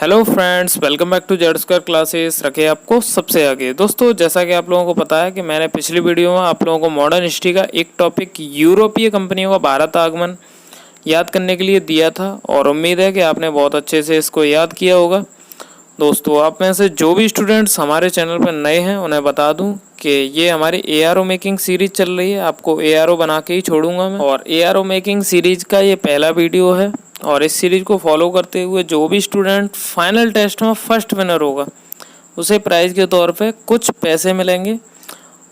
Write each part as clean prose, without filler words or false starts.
Hello friends, welcome back to Z square classes. रखे आपको सबसे आगे। दोस्तों, जैसा कि आप लोगों को पता है कि मैंने पिछली वीडियो में आप लोगों को मॉडर्न हिस्ट्री का एक टॉपिक यूरोपीय कंपनियों का भारत आगमन याद करने के लिए दिया था और उम्मीद है कि आपने बहुत अच्छे से इसको याद किया होगा। दोस्तों, आप में से जो भी स्टूडेंट्स हमारे चैनल पर नए हैं उन्हें बता दूं कि ये हमारी एआरओ मेकिंग सीरीज चल रही है। आपको एआरओ बना के ही छोड़ूंगा मैं, और एआरओ मेकिंग सीरीज का ये पहला वीडियो है। और इस सीरीज को फॉलो करते हुए जो भी स्टूडेंट फाइनल टेस्ट में फर्स्ट विनर होगा उसे प्राइज के तौर पे कुछ पैसे मिलेंगे।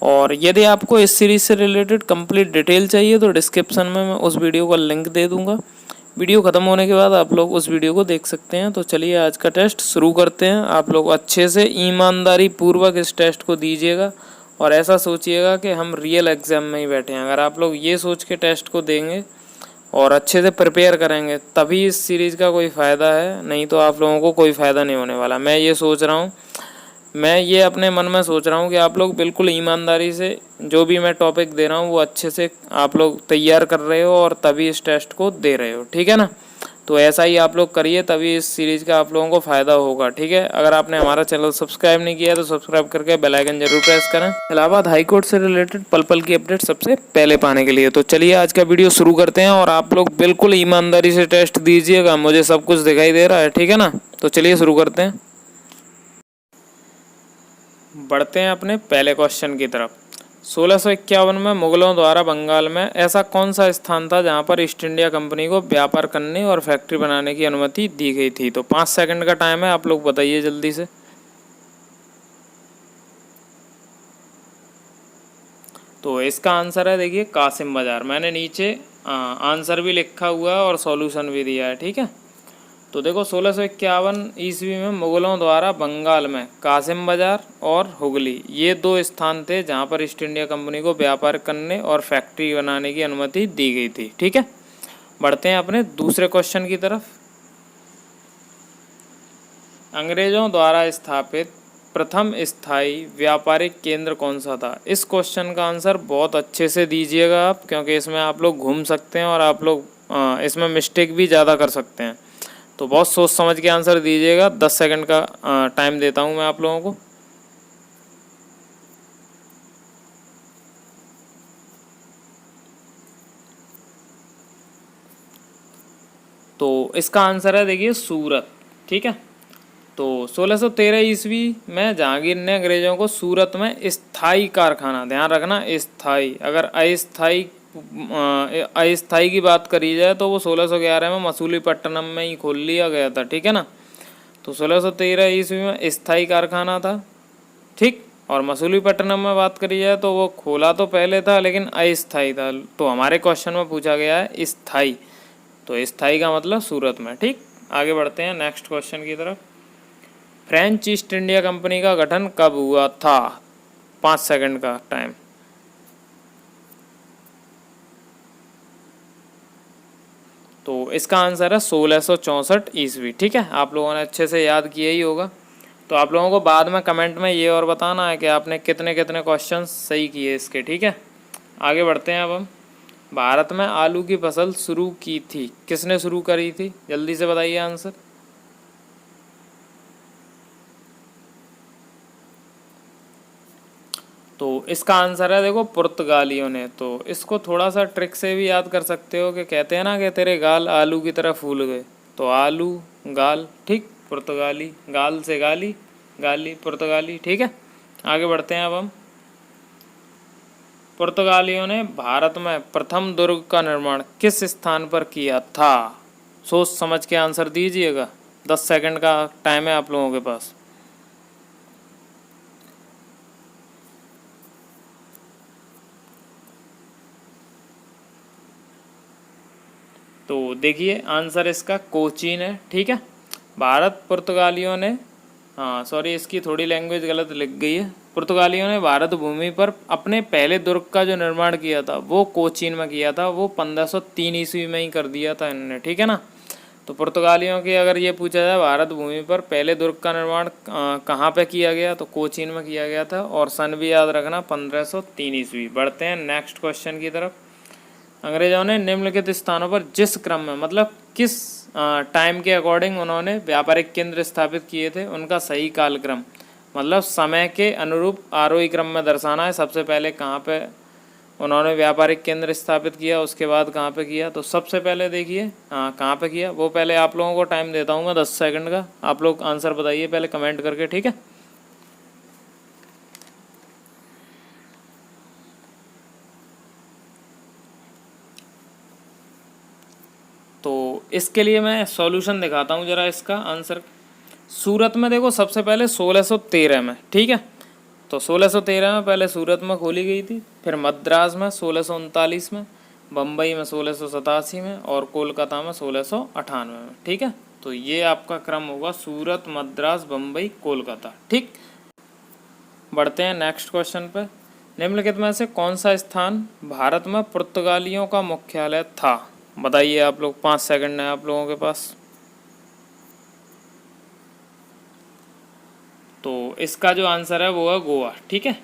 और यदि आपको इस सीरीज से रिलेटेड कंप्लीट डिटेल चाहिए तो डिस्क्रिप्शन में मैं उस वीडियो का लिंक दे दूंगा। वीडियो ख़त्म होने के बाद आप लोग उस वीडियो को देख सकते हैं। तो चलिए आज का टेस्ट शुरू करते हैं। आप लोग अच्छे से ईमानदारी पूर्वक इस टेस्ट को दीजिएगा और ऐसा सोचिएगा कि हम रियल एग्ज़ाम में ही बैठे हैं। अगर आप लोग ये सोच के टेस्ट को देंगे और अच्छे से प्रिपेयर करेंगे तभी इस सीरीज़ का कोई फ़ायदा है, नहीं तो आप लोगों को कोई फ़ायदा नहीं होने वाला। मैं ये अपने मन में सोच रहा हूँ कि आप लोग बिल्कुल ईमानदारी से जो भी मैं टॉपिक दे रहा हूँ वो अच्छे से आप लोग तैयार कर रहे हो और तभी इस टेस्ट को दे रहे हो, ठीक है ना। तो ऐसा ही आप लोग करिए, तभी इस सीरीज़ का आप लोगों को फ़ायदा होगा, ठीक है। अगर आपने हमारा चैनल सब्सक्राइब नहीं किया तो सब्सक्राइब करके बेल आइकन जरूर प्रेस करें। इलाहाबाद हाई कोर्ट से रिलेटेड पल पल की अपडेट सबसे पहले पाने के लिए। तो चलिए आज का वीडियो शुरू करते हैं और आप लोग बिल्कुल ईमानदारी से टेस्ट दीजिएगा। मुझे सब कुछ दिखाई दे रहा है, ठीक है ना। तो चलिए शुरू करते हैं। बढ़ते हैं अपने पहले क्वेश्चन की तरफ। 1651 में मुगलों द्वारा बंगाल में ऐसा कौन सा स्थान था जहां पर ईस्ट इंडिया कंपनी को व्यापार करने और फैक्ट्री बनाने की अनुमति दी गई थी। तो 5 सेकंड का टाइम है, आप लोग बताइए जल्दी से। तो इसका आंसर है, देखिए, कासिम बाजार। मैंने नीचे आंसर भी लिखा हुआ है और सॉल्यूशन भी दिया है, ठीक है। तो देखो, 1651 ईस्वी में मुगलों द्वारा बंगाल में कासिम बाजार और हुगली ये दो स्थान थे जहां पर ईस्ट इंडिया कंपनी को व्यापार करने और फैक्ट्री बनाने की अनुमति दी गई थी, ठीक है। बढ़ते हैं अपने दूसरे क्वेश्चन की तरफ। अंग्रेजों द्वारा स्थापित प्रथम स्थायी व्यापारिक केंद्र कौन सा था। इस क्वेश्चन का आंसर बहुत अच्छे से दीजिएगा आप, क्योंकि इसमें आप लोग घूम सकते हैं और आप लोग इसमें मिस्टेक भी ज़्यादा कर सकते हैं। तो बहुत सोच समझ के आंसर दीजिएगा। 10 सेकंड का टाइम देता हूं मैं आप लोगों को। तो इसका आंसर है, देखिए, सूरत, ठीक है। तो 1613 ईस्वी में जहांगीर ने अंग्रेजों को सूरत में स्थायी कारखाना, ध्यान रखना स्थायी, अगर अस्थाई की बात करी जाए तो वो 1611 में मसूलीपट्टनम में ही खोल लिया गया था, ठीक है ना। तो 1613 ईस्वी में स्थायी कारखाना था, ठीक। और मसूलीपट्टनम में बात करी जाए तो वो खोला तो पहले था लेकिन अस्थाई था। तो हमारे क्वेश्चन में पूछा गया है स्थाई, तो स्थाई का मतलब सूरत में, ठीक। आगे बढ़ते हैं नेक्स्ट क्वेश्चन की तरफ। फ्रेंच ईस्ट इंडिया कंपनी का गठन कब हुआ था। 5 सेकंड का टाइम। तो इसका आंसर है 1664 ईस्वी, ठीक है। आप लोगों ने अच्छे से याद किया ही होगा। तो आप लोगों को बाद में कमेंट में ये और बताना है कि आपने कितने कितने क्वेश्चन सही किए इसके, ठीक है। आगे बढ़ते हैं अब हम। भारत में आलू की फसल शुरू की थी, किसने शुरू करी थी, जल्दी से बताइए आंसर। तो इसका आंसर है, देखो, पुर्तगालियों ने। तो इसको थोड़ा सा ट्रिक से भी याद कर सकते हो कि कहते हैं ना कि तेरे गाल आलू की तरह फूल गए। तो आलू गाल, ठीक, पुर्तगाली, गाल से गाली, गाली पुर्तगाली, ठीक है। आगे बढ़ते हैं अब हम। पुर्तगालियों ने भारत में प्रथम दुर्ग का निर्माण किस स्थान पर किया था। सोच समझ के आंसर दीजिएगा। 10 सेकंड का टाइम है आप लोगों के पास। तो देखिए, आंसर इसका कोचीन है, ठीक है। भारत पुर्तगालियों ने, हाँ सॉरी, इसकी थोड़ी लैंग्वेज गलत लिख गई है। पुर्तगालियों ने भारत भूमि पर अपने पहले दुर्ग का जो निर्माण किया था वो कोचीन में किया था। वो 1503 ईस्वी में ही कर दिया था इन्होंने, ठीक है ना। तो पुर्तगालियों की अगर ये पूछा जाए भारत भूमि पर पहले दुर्ग का निर्माण कहाँ पे किया गया, तो कोचीन में किया गया था। और सन भी याद रखना, 1503 ईस्वी। बढ़ते हैं नेक्स्ट क्वेश्चन की तरफ। अंग्रेजों ने निम्नलिखित स्थानों पर जिस क्रम में, मतलब किस टाइम के अकॉर्डिंग उन्होंने व्यापारिक केंद्र स्थापित किए थे, उनका सही कालक्रम मतलब समय के अनुरूप आरोही क्रम में दर्शाना है। सबसे पहले कहाँ पे उन्होंने व्यापारिक केंद्र स्थापित किया, उसके बाद कहाँ पे किया, तो सबसे पहले देखिए कहाँ पे किया वो पहले आप लोगों को टाइम देता हूँ मैं 10 सेकंड का। आप लोग आंसर बताइए पहले कमेंट करके, ठीक है। तो इसके लिए मैं सॉल्यूशन दिखाता हूँ जरा इसका आंसर। सूरत में देखो सबसे पहले 1613 में, ठीक है। तो 1613 में पहले सूरत में खोली गई थी, फिर मद्रास में 1639 में, बम्बई में 1687 में और कोलकाता में 1698 में, ठीक है। तो ये आपका क्रम होगा सूरत, मद्रास, बम्बई, कोलकाता, ठीक। बढ़ते हैं नेक्स्ट क्वेश्चन पे। निम्नलिखित में से कौन सा स्थान भारत में पुर्तगालियों का मुख्यालय था? बताइए आप लोग, 5 सेकंड है आप लोगों के पास। तो इसका जो आंसर है वो है गोवा, ठीक है।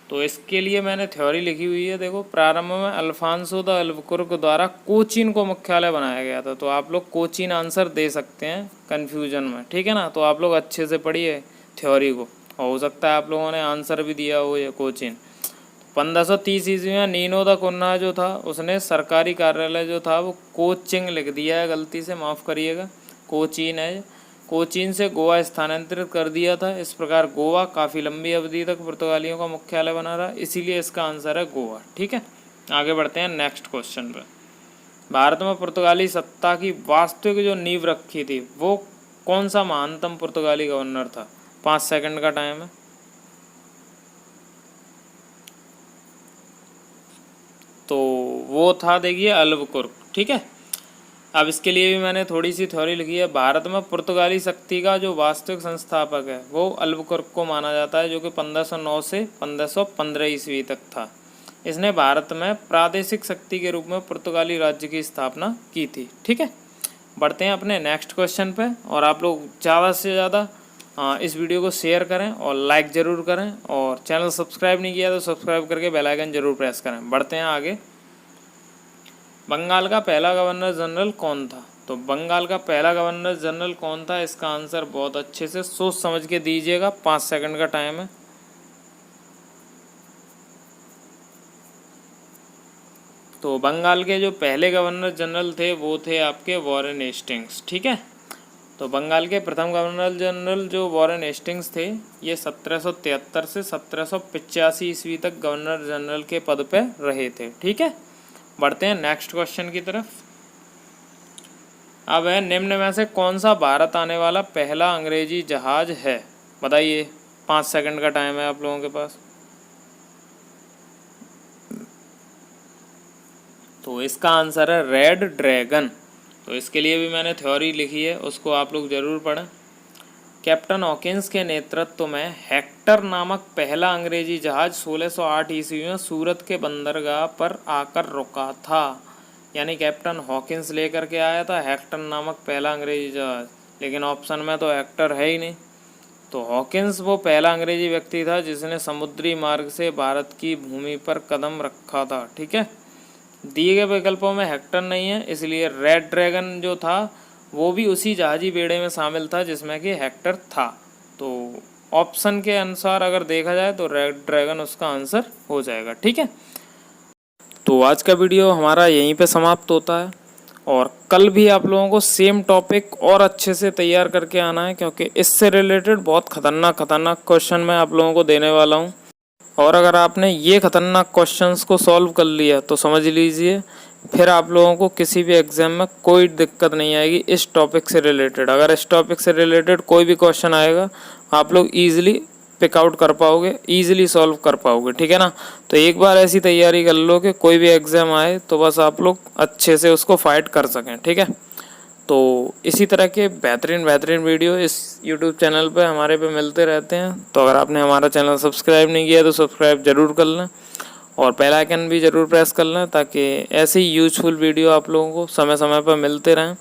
तो इसके लिए मैंने थ्योरी लिखी हुई है, देखो। प्रारंभ में अल्फांसो द अल्बुकर्क द्वारा कोचीन को मुख्यालय बनाया गया था। तो आप लोग कोचीन आंसर दे सकते हैं कन्फ्यूजन में, ठीक है ना। तो आप लोग अच्छे से पढ़िए थ्योरी को, हो सकता है आप लोगों ने आंसर भी दिया हो ये कोचीन। 1530 ईस्वी में नीनो द कुन्हा जो था उसने सरकारी कार्यालय जो था वो कोचिंग लिख दिया है, गलती से माफ़ करिएगा, कोचीन है। कोचीन से गोवा स्थानांतरित कर दिया था। इस प्रकार गोवा काफ़ी लंबी अवधि तक पुर्तगालियों का मुख्यालय बना रहा, इसीलिए इसका आंसर है गोवा, ठीक है। आगे बढ़ते हैं नेक्स्ट क्वेश्चन पर। भारत में पुर्तगाली सत्ता की वास्तविक जो नींव रखी थी वो कौन सा महानतम पुर्तगाली गवर्नर था? 5 सेकंड का टाइम है। तो वो था देखिए अल्बुकर्क, ठीक है। अब इसके लिए भी मैंने थोड़ी सी थ्योरी लिखी है। भारत में पुर्तगाली शक्ति का जो वास्तविक संस्थापक है वो अल्बुकर्क को माना जाता है, जो कि 1509 से 1515 ईस्वी तक था। इसने भारत में प्रादेशिक शक्ति के रूप में पुर्तगाली राज्य की स्थापना की थी, ठीक है। बढ़ते हैं अपने नेक्स्ट क्वेश्चन पे। और आप लोग ज़्यादा से ज़्यादा इस वीडियो को शेयर करें और लाइक ज़रूर करें, और चैनल सब्सक्राइब नहीं किया तो सब्सक्राइब करके बेल आइकन ज़रूर प्रेस करें। बढ़ते हैं आगे। बंगाल का पहला गवर्नर जनरल कौन था? तो बंगाल का पहला गवर्नर जनरल कौन था, इसका आंसर बहुत अच्छे से सोच समझ के दीजिएगा। 5 सेकंड का टाइम है। तो बंगाल के जो पहले गवर्नर जनरल थे वो थे आपके वॉरेन हेस्टिंग्स, ठीक है। तो बंगाल के प्रथम गवर्नर जनरल जो वॉरेन हेस्टिंग्स थे, ये 1773 से 1785 ईस्वी तक गवर्नर जनरल के पद पे रहे थे, ठीक है। बढ़ते हैं नेक्स्ट क्वेश्चन की तरफ। अब है, निम्न में से कौन सा भारत आने वाला पहला अंग्रेजी जहाज है? बताइए, 5 सेकंड का टाइम है आप लोगों के पास। तो इसका आंसर है रेड ड्रैगन। तो इसके लिए भी मैंने थ्योरी लिखी है, उसको आप लोग ज़रूर पढ़ें। कैप्टन हॉकिंस के नेतृत्व में हेक्टर नामक पहला अंग्रेजी जहाज 1608 ईस्वी में सूरत के बंदरगाह पर आकर रुका था। यानी कैप्टन हॉकिंस लेकर के आया था हेक्टर नामक पहला अंग्रेजी जहाज, लेकिन ऑप्शन में तो हेक्टर है ही नहीं। तो हॉकिंस वो पहला अंग्रेजी व्यक्ति था जिसने समुद्री मार्ग से भारत की भूमि पर कदम रखा था, ठीक है। दिए गए विकल्पों में हेक्टर नहीं है, इसलिए रेड ड्रैगन जो था वो भी उसी जहाजी बेड़े में शामिल था जिसमें कि हेक्टर था। तो ऑप्शन के अनुसार अगर देखा जाए तो रेड ड्रैगन उसका आंसर हो जाएगा, ठीक है। तो आज का वीडियो हमारा यहीं पे समाप्त होता है, और कल भी आप लोगों को सेम टॉपिक और अच्छे से तैयार करके आना है, क्योंकि इससे रिलेटेड बहुत खतरनाक क्वेश्चन मैं आप लोगों को देने वाला हूँ। और अगर आपने ये खतरनाक क्वेश्चंस को सॉल्व कर लिया तो समझ लीजिए फिर आप लोगों को किसी भी एग्ज़ाम में कोई दिक्कत नहीं आएगी इस टॉपिक से रिलेटेड। अगर इस टॉपिक से रिलेटेड कोई भी क्वेश्चन आएगा आप लोग ईजिली पिक आउट कर पाओगे, ईजिली सॉल्व कर पाओगे, ठीक है ना। तो एक बार ऐसी तैयारी कर लो कि कोई भी एग्ज़ाम आए तो बस आप लोग अच्छे से उसको फाइट कर सकें, ठीक है। तो इसी तरह के बेहतरीन वीडियो इस YouTube चैनल पे हमारे पे मिलते रहते हैं। तो अगर आपने हमारा चैनल सब्सक्राइब नहीं किया तो सब्सक्राइब ज़रूर कर लें, और बेल आइकन भी ज़रूर प्रेस कर लें, ताकि ऐसे ही यूजफुल वीडियो आप लोगों को समय समय पर मिलते रहें।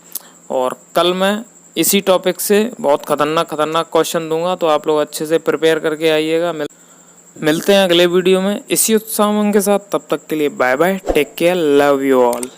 और कल मैं इसी टॉपिक से बहुत खतरनाक क्वेश्चन दूंगा, तो आप लोग अच्छे से प्रिपेयर करके आइएगा। मिलते हैं अगले वीडियो में इसी उत्साह के साथ। तब तक के लिए bye bye, take care, love you all.